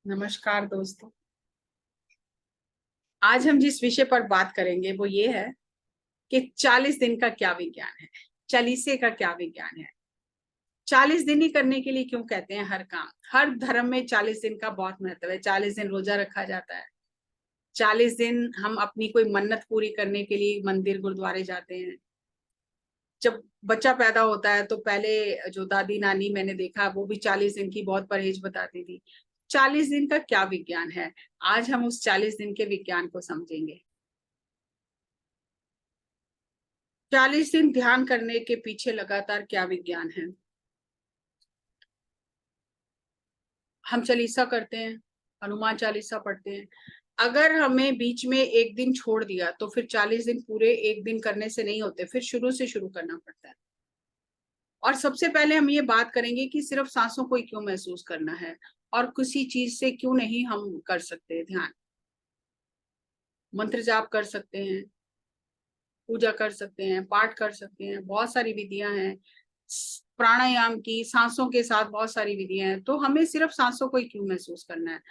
नमस्कार दोस्तों। आज हम जिस विषय पर बात करेंगे वो ये है कि 40 दिन का क्या विज्ञान है, चालीसे का क्या विज्ञान है। 40 दिन ही करने के लिए क्यों कहते हैं हर काम। हर धर्म में 40 दिन का बहुत महत्व है। 40 दिन रोजा रखा जाता है। 40 दिन हम अपनी कोई मन्नत पूरी करने के लिए मंदिर गुरुद्वारे जाते हैं। जब बच्चा पैदा होता है तो पहले जो दादी नानी मैंने देखा वो भी 40 दिन की बहुत परहेज बताती थी। 40 दिन का क्या विज्ञान है, आज हम उस 40 दिन के विज्ञान को समझेंगे। 40 दिन ध्यान करने के पीछे लगातार क्या विज्ञान है। हम चालीसा करते हैं, हनुमान चालीसा पढ़ते हैं। अगर हमें बीच में एक दिन छोड़ दिया तो फिर 40 दिन पूरे एक दिन करने से नहीं होते, फिर शुरू से शुरू करना पड़ता है। और सबसे पहले हम ये बात करेंगे कि सिर्फ सांसों को ही क्यों महसूस करना है और किसी चीज से क्यों नहीं हम कर सकते ध्यान। मंत्र जाप कर सकते हैं, पूजा कर सकते हैं, पाठ कर सकते हैं, बहुत सारी विधियां हैं। प्राणायाम की सांसों के साथ बहुत सारी विधियां हैं। तो हमें सिर्फ सांसों को ही क्यों महसूस करना है।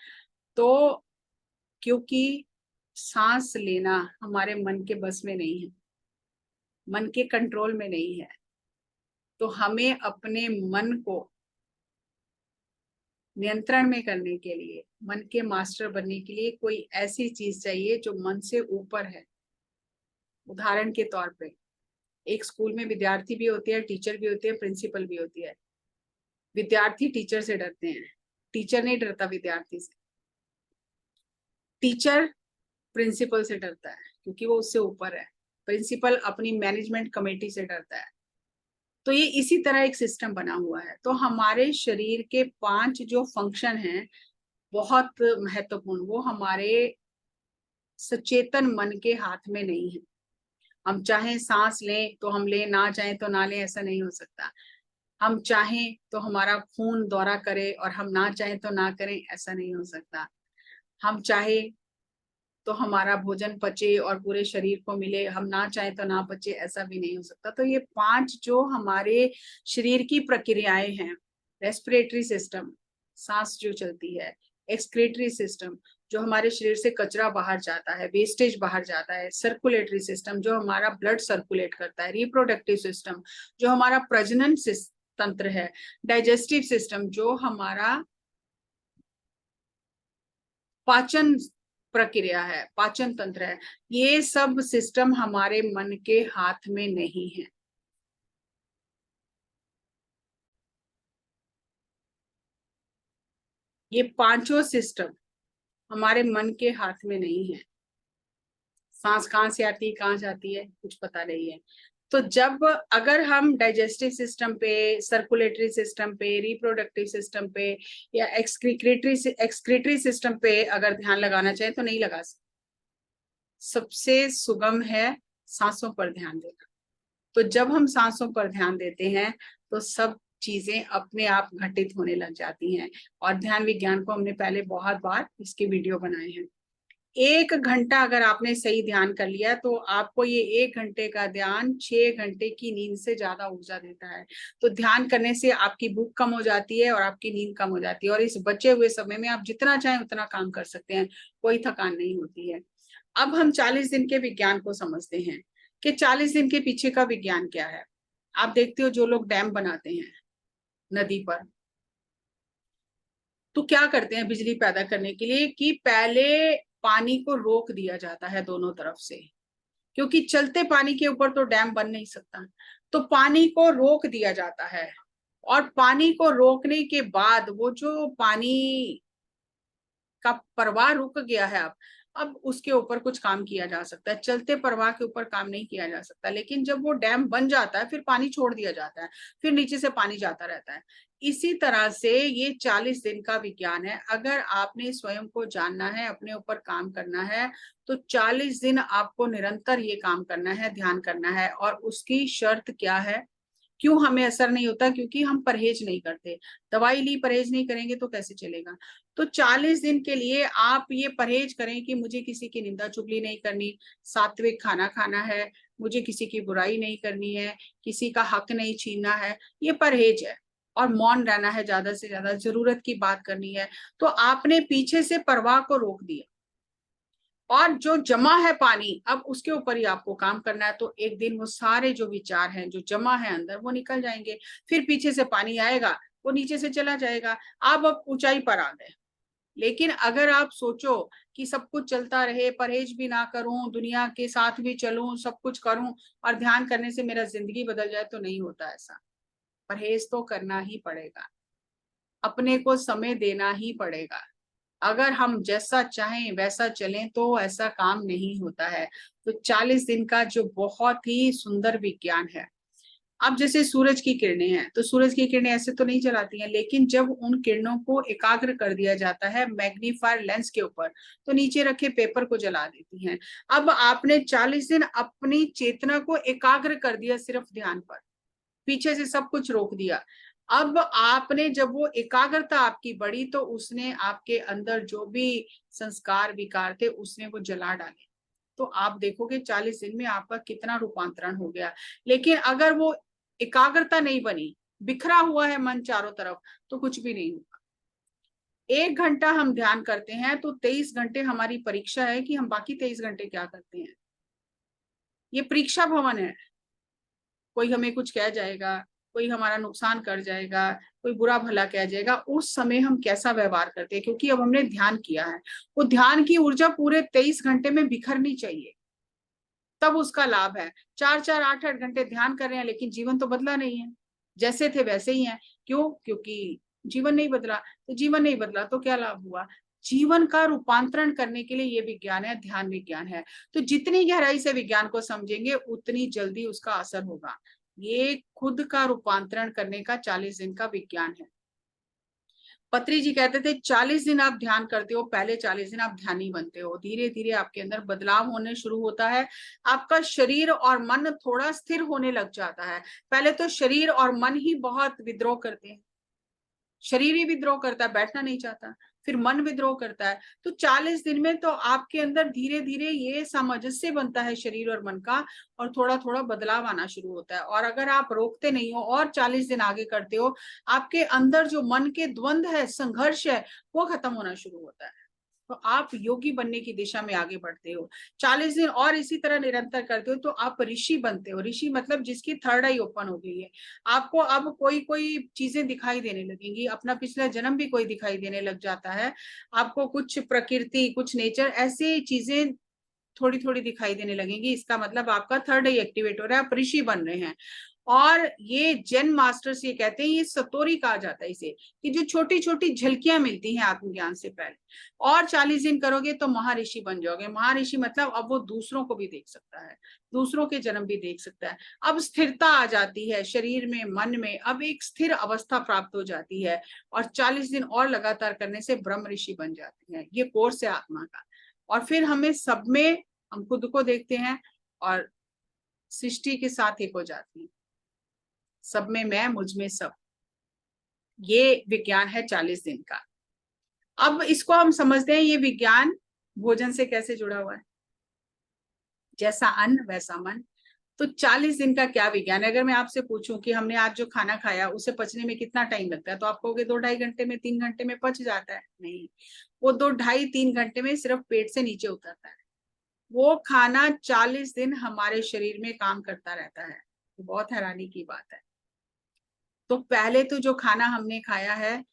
तो क्योंकि सांस लेना हमारे मन के बस में नहीं है, मन के कंट्रोल में नहीं है। तो हमें अपने मन को नियंत्रण में करने के लिए, मन के मास्टर बनने के लिए कोई ऐसी चीज चाहिए जो मन से ऊपर है। उदाहरण के तौर पे एक स्कूल में विद्यार्थी भी होते हैं, टीचर भी होते हैं, प्रिंसिपल भी होती है। विद्यार्थी टीचर से डरते हैं, टीचर नहीं डरता विद्यार्थी से। टीचर प्रिंसिपल से डरता है क्योंकि वो उससे ऊपर है। प्रिंसिपल अपनी मैनेजमेंट कमेटी से डरता है। तो ये इसी तरह एक सिस्टम बना हुआ है। तो हमारे शरीर के 5 जो फंक्शन हैं बहुत महत्वपूर्ण, वो हमारे सचेतन मन के हाथ में नहीं है। हम चाहें सांस लें तो हम लें, ना चाहें तो ना लें, ऐसा नहीं हो सकता। हम चाहें तो हमारा खून दौरा करे और हम ना चाहें तो ना करें, ऐसा नहीं हो सकता। हम चाहे तो हमारा भोजन पचे और पूरे शरीर को मिले, हम ना चाहें तो ना पचे, ऐसा भी नहीं हो सकता। तो ये 5 जो हमारे शरीर की प्रक्रियाएं हैं, रेस्पिरेटरी सिस्टम, सांस जो चलती है, एक्सक्रीटरी सिस्टम जो हमारे शरीर से कचरा बाहर जाता है, वेस्टेज बाहर जाता है, सर्कुलेटरी सिस्टम जो हमारा ब्लड सर्कुलेट करता है, रिप्रोडक्टिव सिस्टम जो हमारा प्रजनन तंत्र है, डाइजेस्टिव सिस्टम जो हमारा पाचन प्रक्रिया है, पाचन तंत्र है, ये सब सिस्टम हमारे मन के हाथ में नहीं है। ये पांचों सिस्टम हमारे मन के हाथ में नहीं है। सांस कहाँ से आती है, कहाँ जाती है, कुछ पता नहीं है। तो जब अगर हम डाइजेस्टिव सिस्टम पे, सर्कुलेटरी सिस्टम पे, रिप्रोडक्टिव सिस्टम पे या एक्सक्रीटरी सिस्टम पे अगर ध्यान लगाना चाहे तो नहीं लगा सकते। सबसे सुगम है सांसों पर ध्यान देना। तो जब हम सांसों पर ध्यान देते हैं तो सब चीजें अपने आप घटित होने लग जाती हैं। और ध्यान विज्ञान को हमने पहले बहुत बार इसके वीडियो बनाए हैं। 1 घंटा अगर आपने सही ध्यान कर लिया तो आपको ये 1 घंटे का ध्यान 6 घंटे की नींद से ज्यादा ऊर्जा देता है। तो ध्यान करने से आपकी भूख कम हो जाती है और आपकी नींद कम हो जाती है, और इस बचे हुए समय में आप जितना चाहें उतना काम कर सकते हैं, कोई थकान नहीं होती है। अब हम 40 दिन के विज्ञान को समझते हैं कि 40 दिन के पीछे का विज्ञान क्या है। आप देखते हो जो लोग डैम बनाते हैं नदी पर, तो क्या करते हैं बिजली पैदा करने के लिए कि पहले पानी को रोक दिया जाता है दोनों तरफ से, क्योंकि चलते पानी के ऊपर तो डैम बन नहीं सकता। तो पानी को रोक दिया जाता है, और पानी को रोकने के बाद वो जो पानी का प्रवाह रुक गया है, अब उसके ऊपर कुछ काम किया जा सकता है। चलते प्रवाह के ऊपर काम नहीं किया जा सकता। लेकिन जब वो डैम बन जाता है फिर पानी छोड़ दिया जाता है, फिर नीचे से पानी जाता रहता है। इसी तरह से ये 40 दिन का विज्ञान है। अगर आपने स्वयं को जानना है, अपने ऊपर काम करना है, तो 40 दिन आपको निरंतर ये काम करना है, ध्यान करना है। और उसकी शर्त क्या है, क्यों हमें असर नहीं होता, क्योंकि हम परहेज नहीं करते। दवाई ली, परहेज नहीं करेंगे तो कैसे चलेगा। तो 40 दिन के लिए आप ये परहेज करें कि मुझे किसी की निंदा चुगली नहीं करनी, सात्विक खाना खाना है, मुझे किसी की बुराई नहीं करनी है, किसी का हक नहीं छीनना है। ये परहेज है। और मौन रहना है, ज्यादा से ज्यादा जरूरत की बात करनी है, तो आपने पीछे से परवाह को रोक दिया और जो जमा है पानी, अब उसके ऊपर ही आपको काम करना है। तो एक दिन वो सारे जो विचार हैं जो जमा है अंदर वो निकल जाएंगे, फिर पीछे से पानी आएगा, वो नीचे से चला जाएगा, आप अब ऊंचाई पर आ गए। लेकिन अगर आप सोचो कि सब कुछ चलता रहे, परहेज भी ना करूं, दुनिया के साथ भी चलूं, सब कुछ करूं और ध्यान करने से मेरा जिंदगी बदल जाए, तो नहीं होता ऐसा। परहेज तो करना ही पड़ेगा, अपने को समय देना ही पड़ेगा। अगर हम जैसा चाहें वैसा चलें तो ऐसा काम नहीं होता है। तो 40 दिन का जो बहुत ही सुंदर विज्ञान है। अब जैसे सूरज की किरणें हैं, तो सूरज की किरणें ऐसे तो नहीं चलाती हैं, लेकिन जब उन किरणों को एकाग्र कर दिया जाता है मैग्नीफायर लेंस के ऊपर, तो नीचे रखे पेपर को जला देती हैं। अब आपने 40 दिन अपनी चेतना को एकाग्र कर दिया सिर्फ ध्यान पर, पीछे से सब कुछ रोक दिया। अब आपने जब वो एकाग्रता आपकी बढ़ी, तो उसने आपके अंदर जो भी संस्कार विकार थे उसने वो जला डाले। तो आप देखोगे 40 दिन में आपका कितना रूपांतरण हो गया। लेकिन अगर वो एकाग्रता नहीं बनी, बिखरा हुआ है मन चारों तरफ, तो कुछ भी नहीं होगा। 1 घंटा हम ध्यान करते हैं तो 23 घंटे हमारी परीक्षा है कि हम बाकी 23 घंटे क्या करते हैं। ये परीक्षा भवन है। कोई हमें कुछ कह जाएगा, कोई हमारा नुकसान कर जाएगा, कोई बुरा भला कह जाएगा, उस समय हम कैसा व्यवहार करते हैं, क्योंकि अब हमने ध्यान किया है। वो ध्यान की ऊर्जा पूरे 23 घंटे में बिखरनी चाहिए, तब उसका लाभ है। 4-4 8-8 घंटे ध्यान कर रहे हैं लेकिन जीवन तो बदला नहीं है, जैसे थे वैसे ही हैं। क्यों? क्योंकि जीवन नहीं बदला। तो जीवन नहीं बदला तो क्या लाभ हुआ? जीवन का रूपांतरण करने के लिए ये विज्ञान है, ध्यान विज्ञान है। तो जितनी गहराई से विज्ञान को समझेंगे उतनी जल्दी उसका असर होगा। ये खुद का रूपांतरण करने का 40 दिन का विज्ञान है। पत्री जी कहते थे 40 दिन आप ध्यान करते हो, पहले 40 दिन आप ध्यानी बनते हो, धीरे धीरे आपके अंदर बदलाव होने शुरू होता है। आपका शरीर और मन थोड़ा स्थिर होने लग जाता है। पहले तो शरीर और मन ही बहुत विद्रोह करते हैं। शरीर ही विद्रोह करता है, बैठना नहीं चाहता, फिर मन विद्रोह करता है। तो 40 दिन में तो आपके अंदर धीरे धीरे ये सामंजस्य बनता है शरीर और मन का, और थोड़ा थोड़ा बदलाव आना शुरू होता है। और अगर आप रोकते नहीं हो और 40 दिन आगे करते हो, आपके अंदर जो मन के द्वंद है, संघर्ष है, वो खत्म होना शुरू होता है। तो आप योगी बनने की दिशा में आगे बढ़ते हो। 40 दिन और इसी तरह निरंतर करते हो तो आप ऋषि बनते हो। ऋषि मतलब जिसकी थर्ड आई ओपन हो गई है। आपको अब कोई कोई चीजें दिखाई देने लगेंगी, अपना पिछला जन्म भी कोई दिखाई देने लग जाता है। आपको कुछ प्रकृति, कुछ नेचर, ऐसी चीजें थोड़ी थोड़ी दिखाई देने लगेंगी। इसका मतलब आपका थर्ड आई एक्टिवेट हो रहा है, आप ऋषि बन रहे हैं। और ये जेन मास्टर्स ये कहते हैं, ये सतोरी कहा जाता है इसे, कि जो छोटी छोटी झलकियां मिलती हैं आत्मज्ञान से पहले, और 40 दिन करोगे तो महर्षि बन जाओगे। महर्षि मतलब अब वो दूसरों को भी देख सकता है, दूसरों के जन्म भी देख सकता है। अब स्थिरता आ जाती है शरीर में, मन में, अब एक स्थिर अवस्था प्राप्त हो जाती है। और 40 दिन और लगातार करने से ब्रह्म ऋषि बन जाते हैं। ये कोर्स है आत्मा का। और फिर हमें सब में, हम खुद को देखते हैं और सृष्टि के साथ एक हो जाती है। सब में मैं, मुझ में सब। ये विज्ञान है 40 दिन का। अब इसको हम समझते हैं, ये विज्ञान भोजन से कैसे जुड़ा हुआ है। जैसा अन्न वैसा मन। तो 40 दिन का क्या विज्ञान है? अगर मैं आपसे पूछूं कि हमने आज जो खाना खाया उसे पचने में कितना टाइम लगता है, तो आप कहोगे 2-2.5 घंटे में, 3 घंटे में पच जाता है। नहीं, वो 2-2.5-3 घंटे में सिर्फ पेट से नीचे उतरता है। वो खाना 40 दिन हमारे शरीर में काम करता रहता है। तो बहुत हैरानी की बात है। तो पहले तो जो खाना हमने खाया है,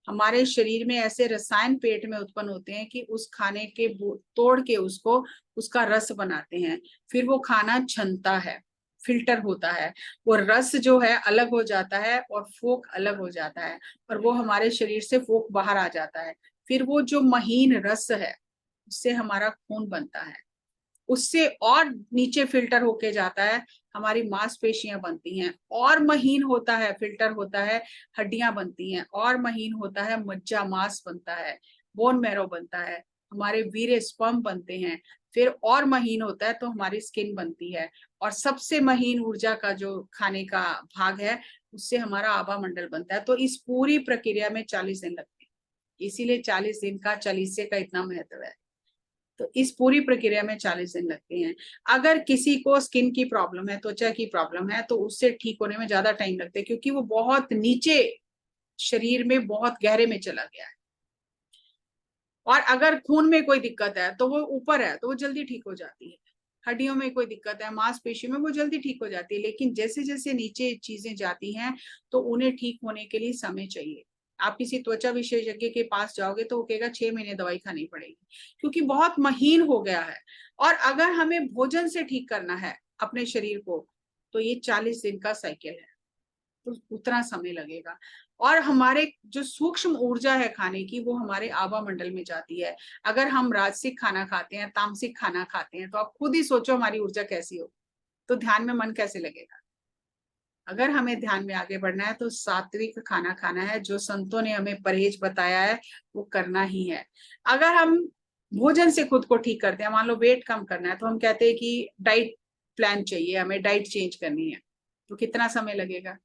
हमारे शरीर में ऐसे रसायन पेट में उत्पन्न होते हैं कि उस खाने के तोड़ के उसको, उसका रस बनाते हैं। फिर वो खाना छनता है, फिल्टर होता है, वो रस जो है अलग हो जाता है और फोक अलग हो जाता है, और वो हमारे शरीर से फोक बाहर आ जाता है। फिर वो जो महीन रस है उससे हमारा खून बनता है, उससे और नीचे फिल्टर होके जाता है, हमारी मांसपेशियां बनती हैं, और महीन होता है, फिल्टर होता है, हड्डियां बनती हैं, और महीन होता है, मज्जा मांस बनता है, बोन मैरो बनता है, हमारे वीर्य स्पर्म बनते हैं। फिर और महीन होता है तो हमारी स्किन बनती है, और सबसे महीन ऊर्जा का जो खाने का भाग है उससे हमारा आभा मंडल बनता है। तो इस पूरी प्रक्रिया में 40 दिन लगते हैं। इसीलिए 40 दिन का चालीसे का इतना महत्व है। तो इस पूरी प्रक्रिया में 40 दिन लगते हैं। अगर किसी को स्किन की प्रॉब्लम है, त्वचा की प्रॉब्लम है, तो उससे ठीक होने में ज्यादा टाइम लगता है, क्योंकि वो बहुत नीचे शरीर में बहुत गहरे में चला गया है। और अगर खून में कोई दिक्कत है तो वो ऊपर है तो वो जल्दी ठीक हो जाती है, हड्डियों में कोई दिक्कत है, मांसपेशियों में, वो जल्दी ठीक हो जाती है। लेकिन जैसे जैसे नीचे चीजें जाती हैं तो उन्हें ठीक होने के लिए समय चाहिए। आप किसी त्वचा विशेषज्ञ के पास जाओगे तो वो कहेगा 6 महीने दवाई खानी पड़ेगी, क्योंकि बहुत महीन हो गया है। और अगर हमें भोजन से ठीक करना है अपने शरीर को तो ये 40 दिन का साइकिल है, तो उतना समय लगेगा। और हमारे जो सूक्ष्म ऊर्जा है खाने की वो हमारे आभा मंडल में जाती है। अगर हम राजसिक खाना खाते हैं, तामसिक खाना खाते हैं, तो आप खुद ही सोचो हमारी ऊर्जा कैसी हो, तो ध्यान में मन कैसे लगेगा। अगर हमें ध्यान में आगे बढ़ना है तो सात्विक खाना खाना है, जो संतों ने हमें परहेज बताया है वो करना ही है। अगर हम भोजन से खुद को ठीक करते हैं, मान लो वेट कम करना है, तो हम कहते हैं कि डाइट प्लान चाहिए, हमें डाइट चेंज करनी है, तो कितना समय लगेगा।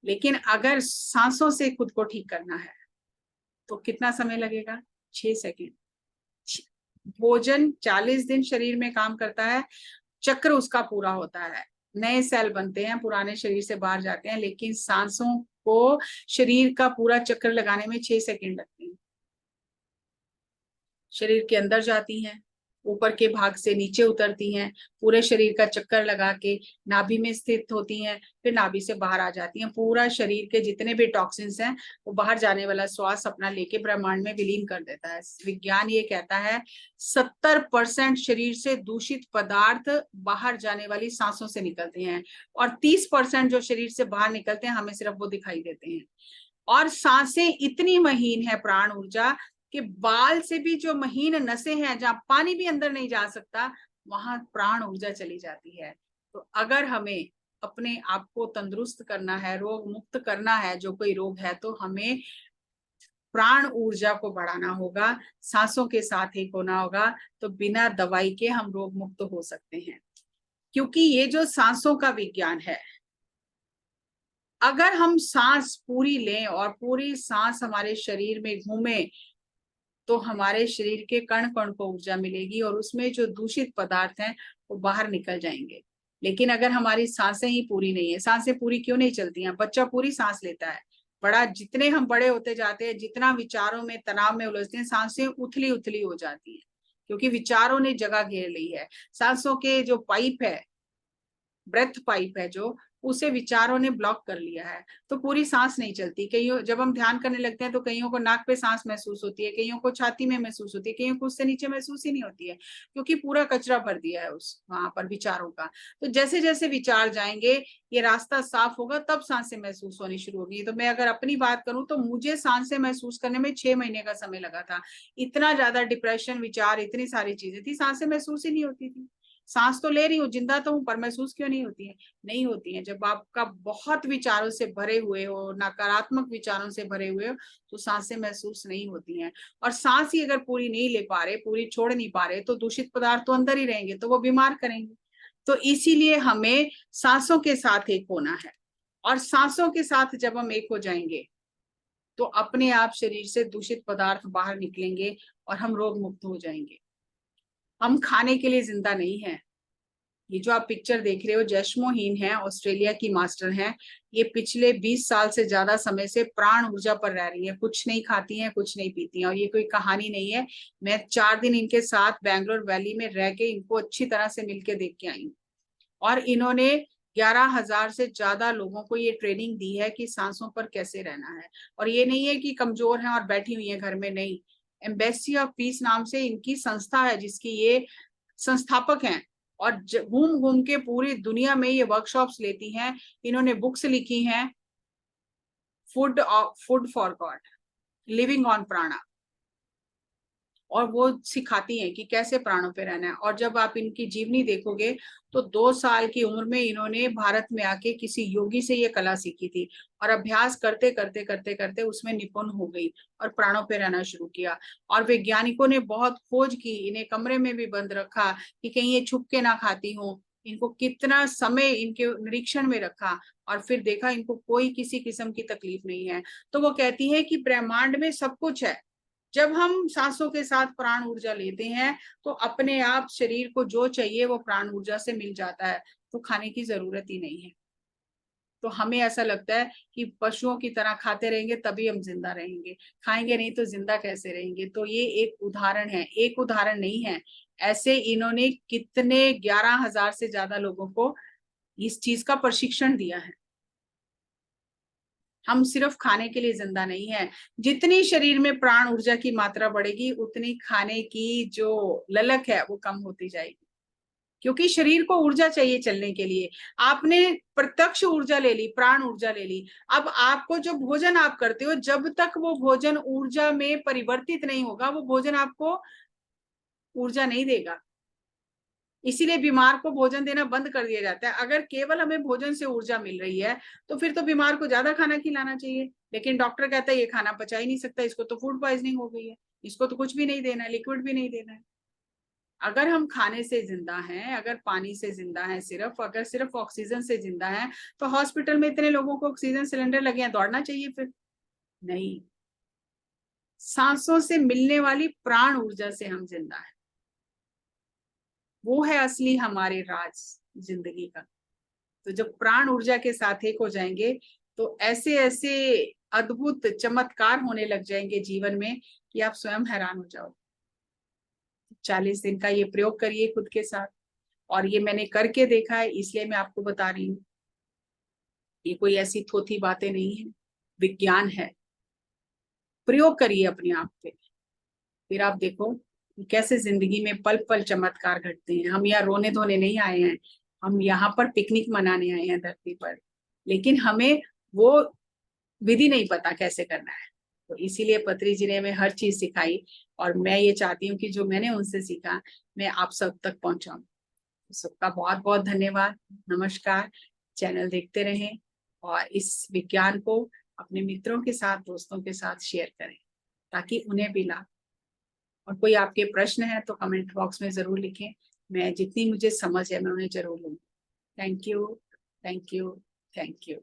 लेकिन अगर सांसों से खुद को ठीक करना है तो कितना समय लगेगा, 6 सेकेंड। भोजन 40 दिन शरीर में काम करता है, चक्र उसका पूरा होता है, नए सेल बनते हैं, पुराने शरीर से बाहर जाते हैं। लेकिन सांसों को शरीर का पूरा चक्कर लगाने में 6 सेकेंड लगते हैं। शरीर के अंदर जाती हैं, ऊपर के भाग से नीचे उतरती हैं, पूरे शरीर का चक्कर लगा के नाभि में स्थित होती हैं, फिर नाभि से बाहर आ जाती हैं। पूरा शरीर के जितने भी टॉक्सिन्स हैं वो बाहर जाने वाला श्वास अपना लेके ब्रह्मांड में विलीन कर देता है। विज्ञान ये कहता है 70% शरीर से दूषित पदार्थ बाहर जाने वाली सांसों से निकलते हैं, और 30% जो शरीर से बाहर निकलते हैं हमें सिर्फ वो दिखाई देते हैं। और सांसें इतनी महीन है प्राण ऊर्जा कि बाल से भी जो महीन नसें हैं, जहां पानी भी अंदर नहीं जा सकता, वहां प्राण ऊर्जा चली जाती है। तो अगर हमें अपने आप को तंदुरुस्त करना है, रोग मुक्त करना है, जो कोई रोग है, तो हमें प्राण ऊर्जा को बढ़ाना होगा, सांसों के साथ एक होना होगा। तो बिना दवाई के हम रोग मुक्त हो सकते हैं। क्योंकि ये जो सांसों का विज्ञान है, अगर हम सांस पूरी लें और पूरी सांस हमारे शरीर में घूमे तो हमारे शरीर के कण कण को ऊर्जा मिलेगी और उसमें जो दूषित पदार्थ हैं वो बाहर निकल जाएंगे। लेकिन अगर हमारी सांसें ही पूरी नहीं है, सांसें पूरी क्यों नहीं चलती हैं, बच्चा पूरी सांस लेता है, बड़ा जितने हम बड़े होते जाते हैं, जितना विचारों में तनाव में उलझते हैं, सांसें उथली उथली हो जाती हैं, क्योंकि विचारों ने जगह घेर ली है। सांसों के जो पाइप है, ब्रेथ पाइप है जो, उसे विचारों ने ब्लॉक कर लिया है, तो पूरी सांस नहीं चलती। कईयों जब हम ध्यान करने लगते हैं तो कईयों को नाक पे सांस महसूस होती है, कईयों को छाती में महसूस होती है, कईयों को उससे नीचे महसूस ही नहीं होती है, क्योंकि पूरा कचरा भर दिया है उस वहां पर विचारों का। तो जैसे जैसे विचार जाएंगे ये रास्ता साफ होगा, तब सांसें महसूस होनी शुरू होगी। तो मैं अगर अपनी बात करूं तो मुझे सांसें महसूस करने में 6 महीने का समय लगा था। इतना ज्यादा डिप्रेशन, विचार, इतनी सारी चीजें थी, सांसें महसूस ही नहीं होती थी। सांस तो ले रही हूँ, जिंदा तो हूँ, पर महसूस क्यों नहीं होती है। नहीं होती है। जब आपका बहुत विचारों से भरे हुए हो, नकारात्मक विचारों से भरे हुए हो, तो सांसें महसूस नहीं होती हैं। और सांस ही अगर पूरी नहीं ले पा रहे, पूरी छोड़ नहीं पा रहे, तो दूषित पदार्थ तो अंदर ही रहेंगे, तो वो बीमार करेंगे। तो इसीलिए हमें सांसों के साथ एक होना है। और सांसों के साथ जब हम एक हो जाएंगे तो अपने आप शरीर से दूषित पदार्थ बाहर निकलेंगे और हम रोग मुक्त हो जाएंगे। हम खाने के लिए जिंदा नहीं है। ये जो आप पिक्चर देख रहे हो, जैस्मो हीन है, ऑस्ट्रेलिया की मास्टर हैं। ये पिछले 20 साल से ज्यादा समय से प्राण ऊर्जा पर रह रही है, कुछ नहीं खाती हैं, कुछ नहीं पीती हैं, और ये कोई कहानी नहीं है। मैं 4 दिन इनके साथ बैंगलोर वैली में रह के इनको अच्छी तरह से मिलके देख के आई हूँ। और इन्होंने 11,000 से ज्यादा लोगों को ये ट्रेनिंग दी है कि सांसों पर कैसे रहना है। और ये नहीं है कि कमजोर हैं और बैठी हुई है घर में, नहीं। एम्बेसी ऑफ पीस नाम से इनकी संस्था है जिसकी ये संस्थापक हैं, और घूम घूम के पूरी दुनिया में ये वर्कशॉप्स लेती हैं। इन्होंने बुक्स लिखी हैं, food for God, living on प्राणा, और वो सिखाती हैं कि कैसे प्राणों पे रहना है। और जब आप इनकी जीवनी देखोगे तो 2 साल की उम्र में इन्होंने भारत में आके किसी योगी से ये कला सीखी थी, और अभ्यास करते करते करते करते उसमें निपुण हो गई और प्राणों पे रहना शुरू किया। और वैज्ञानिकों ने बहुत खोज की, इन्हें कमरे में भी बंद रखा कि कहीं ये छुप के ना खाती हो, इनको कितना समय इनके निरीक्षण में रखा, और फिर देखा इनको कोई किसी किस्म की तकलीफ नहीं है। तो वो कहती है कि ब्रह्मांड में सब कुछ है। जब हम सांसों के साथ प्राण ऊर्जा लेते हैं तो अपने आप शरीर को जो चाहिए वो प्राण ऊर्जा से मिल जाता है, तो खाने की जरूरत ही नहीं है। तो हमें ऐसा लगता है कि पशुओं की तरह खाते रहेंगे तभी हम जिंदा रहेंगे, खाएंगे नहीं तो जिंदा कैसे रहेंगे। तो ये एक उदाहरण है, एक उदाहरण नहीं है, ऐसे इन्होंने कितने 11,000 से ज्यादा लोगों को इस चीज का प्रशिक्षण दिया है। हम सिर्फ खाने के लिए जिंदा नहीं है। जितनी शरीर में प्राण ऊर्जा की मात्रा बढ़ेगी उतनी खाने की जो ललक है वो कम होती जाएगी, क्योंकि शरीर को ऊर्जा चाहिए चलने के लिए। आपने प्रत्यक्ष ऊर्जा ले ली, प्राण ऊर्जा ले ली। अब आपको जो भोजन आप करते हो, जब तक वो भोजन ऊर्जा में परिवर्तित नहीं होगा, वो भोजन आपको ऊर्जा नहीं देगा। इसीलिए बीमार को भोजन देना बंद कर दिया जाता है। अगर केवल हमें भोजन से ऊर्जा मिल रही है तो फिर तो बीमार को ज्यादा खाना खिलाना चाहिए, लेकिन डॉक्टर कहता है ये खाना पचा ही नहीं सकता, इसको तो फूड पॉइजनिंग हो गई है, इसको तो कुछ भी नहीं देना है, लिक्विड भी नहीं देना है। अगर हम खाने से जिंदा हैं, अगर पानी से जिंदा हैं, सिर्फ अगर सिर्फ ऑक्सीजन से जिंदा हैं, तो हॉस्पिटल में इतने लोगों को ऑक्सीजन सिलेंडर लगे हैं, दौड़ना चाहिए फिर? नहीं, सांसों से मिलने वाली प्राण ऊर्जा से हम जिंदा हैं। वो है असली हमारे राज जिंदगी का। तो जब प्राण ऊर्जा के साथ एक हो जाएंगे तो ऐसे ऐसे अद्भुत चमत्कार होने लग जाएंगे जीवन में कि आप स्वयं हैरान हो जाओ। 40 दिन का ये प्रयोग करिए खुद के साथ, और ये मैंने करके देखा है इसलिए मैं आपको बता रही हूँ। ये कोई ऐसी थोथी बातें नहीं है, विज्ञान है। प्रयोग करिए अपने आप पे, फिर आप देखो कैसे जिंदगी में पल पल चमत्कार घटते हैं। हम यहाँ रोने धोने नहीं आए हैं, हम यहाँ पर पिकनिक मनाने आए हैं धरती पर, लेकिन हमें वो विधि नहीं पता कैसे करना है। तो इसीलिए पत्री जी ने हमें हर चीज सिखाई, और मैं ये चाहती हूँ कि जो मैंने उनसे सीखा मैं आप सब तक पहुंचाऊं। सबका बहुत बहुत धन्यवाद, नमस्कार। चैनल देखते रहें और इस विज्ञान को अपने मित्रों के साथ, दोस्तों के साथ शेयर करें ताकि उन्हें भी लाभ। और कोई आपके प्रश्न है तो कमेंट बॉक्स में जरूर लिखें, मैं जितनी मुझे समझ है मैं उन्हें जरूर लूंगी। Thank you, thank you, thank you.